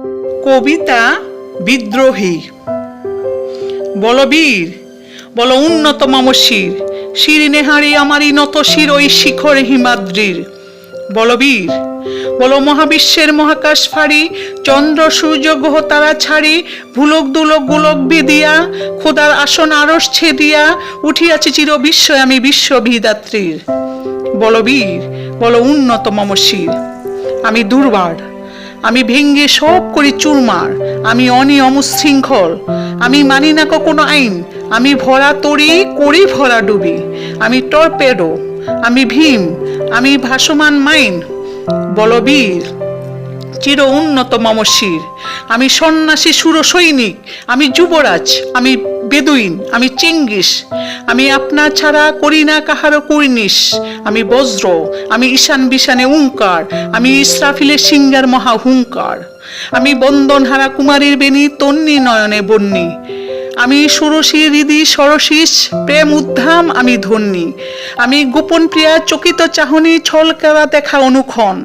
কবিতা বিদ্রোহী। বলবীর বল উন্নত মম শির, শির নেহারি আমারই নত শির ওই শিখর হিমাদ্রির। বলবীর বল মহাবিশ্বের মহাকাশ ফাড়ি, চন্দ্র সূর্য গ্রহ তারা ছাড়ি, ভুলক দুলক গোলক বিদিয়া, খোদার আসন আরস ছেদিয়া, উঠিয়াছি চির বিস্ময় আমি বিশ্ববিধাত্রীর। বলবীর বল উন্নত মম শির, আমি দুর্বার, আমি ভেঙ্গে সব করি চুরমার, আমি অনিয়ম শৃঙ্খল, আমি মানি না কোনো আইন, আমি ভরা তরি করি ভরা ডুবি, আমি টর্পেডো, আমি ভীম, আমি ভাসমান মাইন। বলবীর চির উন্নত মম শির, আমি সন্ন্যাসী সুর সৈনিক, আমি যুবরাজ, আমি বেদুইন, আমি চেঙ্গিস, আমি আপনার ছাড়া করি না কাহারও কুর্নিশ, আমি বজ্র, আমি ঈশান বিশানে ওঙ্কার, আমি ইসরাফিলের সিংহার মহা হুঙ্কার, আমি বন্দনহারা কুমারীর বেণী তন্নি নয়নে বন্যী, আমি ষোড়শী হৃদি সরশীষ প্রেম উদ্ধাম আমি ধন্যী, আমি গোপন প্রিয়া চকিত চাহনি ছলকেরা দেখা অনুক্ষণ,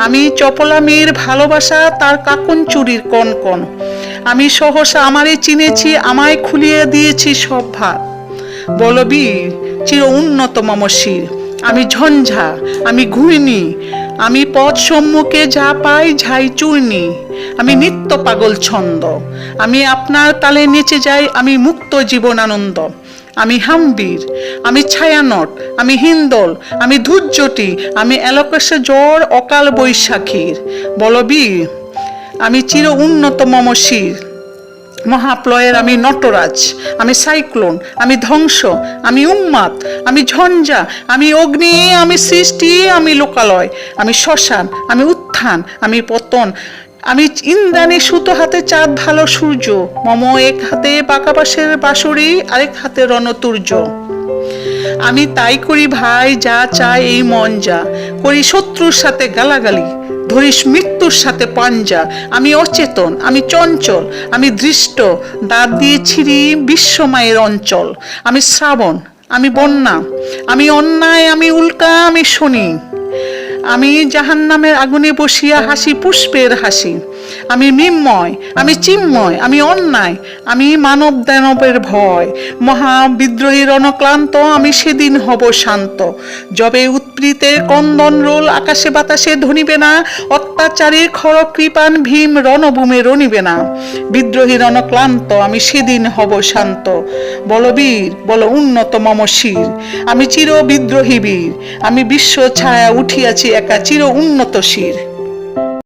আমি চপলা মেয়ের ভালোবাসা তার কাকন চুরির কনকন, আমি সহসা আমারে চিনেছি আমায় খুলিয়ে দিয়েছি সব ভাত। বলবীর চির উন্নত মম শির, আমি ঝঞ্ঝা, আমি ঘূর্ণি, আমি পথ সম্মুখে যা পাই ঝাই চূর্ণি, আমি নিত্য পাগল ছন্দ, আমি আপনার তালে নেচে যাই, আমি মুক্ত জীবনানন্দ, আমি হামবীর, আমি ছায়ানট, আমি হিন্দল, আমি ধূর্যটি, আমি এলোকেশে জ্বর অকাল বৈশাখীর। বলবীর আমি চির উন্নত মম শির, মহাপ্লয়ের আমি নটরাজ, আমি সাইক্লোন, আমি ধ্বংস, আমি উন্মাদ, আমি ঝঞ্ঝা, আমি অগ্নি, আমি সৃষ্টি, আমি লোকালয়, আমি শ্মশান, আমি উত্থান, আমি পতন, আমি ইন্দ্রাণী সুতো হাতে চাঁদ ভালো সূর্য, মম এক হাতে পাকাপাশের বাঁশুরি, আরেক হাতে রণতুর্য। আমি তাই করি ভাই যা চাই এই মন যা, করি শত্রুর সাথে গালাগালি, ধরিস মৃত্যুর সাথে পাঞ্জা, আমি অচেতন, আমি চঞ্চল, আমি দৃষ্ট, দাঁত দিয়ে ছিঁড়ি বিশ্বমায়ের অঞ্চল, আমি শ্রাবণ, আমি বন্যা, আমি অন্যায়, আমি উল্কা, আমি শনি, আমি জাহান্নামের আগুনে বসিয়া হাসি পুষ্পের হাসি, আমি মৃন্ময়, আমি চিন্ময়, আমি অন্যায়, আমি মানব দানবের ভয়, মহা বিদ্রোহী রণক্লান্ত, আমি সেদিন হব শান্ত, যবে উৎপীড়িতের কন্দন রোল আকাশে বাতাসে ধ্বনিবে না, অত্যাচারীর খড় কৃপান ভীম রণভূমে রণিবে না, বিদ্রোহী রণক্লান্ত আমি সেদিন হব শান্ত। বলবীর বল উন্নত মম শির, আমি চির বিদ্রোহী বীর, আমি বিশ্ব ছায়া উঠিয়াছি একা চির উন্নত শির।